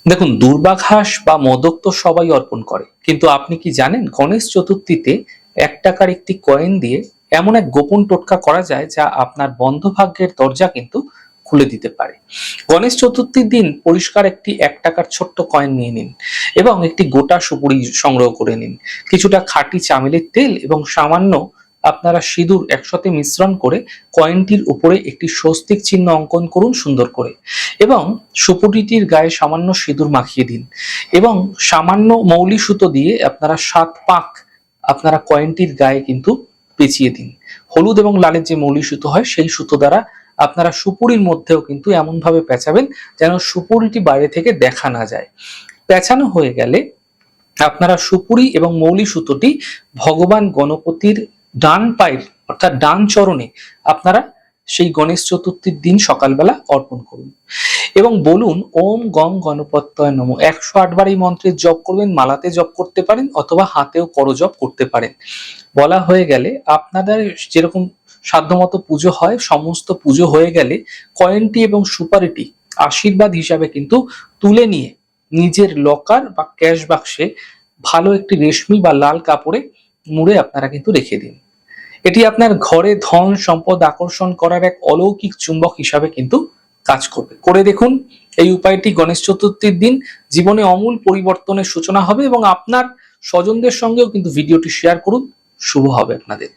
দেখুন, দুর্বাঘাস বা মোদক তো সবাই অর্পণ করে, কিন্তু আপনি কি জানেন গণেশ চতুর্থীতে ১ টাকার একটি কয়েন দিয়ে এমন এক গোপন টোটকা করা যায় যা আপনার বন্ধ ভাগ্যের দরজা কিন্তু খুলে দিতে পারে। গণেশ চতুর্থীর দিন পরিষ্কার একটি ১ টাকার ছোট্ট কয়েন নিয়ে নিন এবং একটি গোটা সুপুরি সংগ্রহ করে নিন। কিছুটা খাঁটি চামেলির তেল এবং সামান্য আপনারা সিঁদুর একসাথে মিশ্রণ করে কয়েনটির উপরে একটি স্বস্তিক চিহ্ন অঙ্কন করুন সুন্দর করে, এবং সুপুরিটির গায়ে সামান্য সিঁদুর মাখিয়ে দিন এবং সামান্য মৌলি সুতো দিয়ে আপনারা ৭ পাক আপনারা কয়েনটির গায়ে কিন্তু পেঁচিয়ে দিন। হলুদ এবং লালের যে মৌলি সুতো হয় সেই সুতো দ্বারা আপনারা সুপুরির মধ্যেও কিন্তু এমন ভাবে পেঁচাবেন যেন সুপুরিটি বাইরে থেকে দেখা না যায়। পেঁচানো হয়ে গেলে আপনারা সুপুরি এবং মৌলি সুতোটি ভগবান গণপতির ডান পায়ের অর্থাৎ ডান চরণে আপনারা সেই গণেশ চতুর্থীর দিন সকালবেলা অর্পণ করুন এবং বলুন ওম গং গণপত্যয় নমঃ। ১০৮ বার এই মন্ত্রের জপ করবেন, মালাতে জপ করতে পারেন অথবা হাতেও করজপ করতে পারেন। বলা হয়ে গেলে আপনাদের যেরকম সাধ্যমতো পুজো হয় সমস্ত পুজো হয়ে গেলে কয়েনটি এবং সুপারিটি আশীর্বাদ হিসাবে কিন্তু তুলে নিয়ে নিজের লকার বা ক্যাশ বাক্সে ভালো একটি রেশমি বা লাল কাপড়ে মুড়ে আপনারা কিন্তু রেখে দিন। এটি আপনার ঘরে ধন সম্পদ আকর্ষণ করার এক অলৌকিক চুম্বক হিসাবে কিন্তু কাজ করবে। করে দেখুন, এই উপায়টি গণেশ চতুর্থীর দিন জীবনে অমূল পরিবর্তনের সূচনা হবে এবং আপনার স্বজনদের সঙ্গেও কিন্তু ভিডিওটি শেয়ার করুন। শুভ হবে আপনাদের।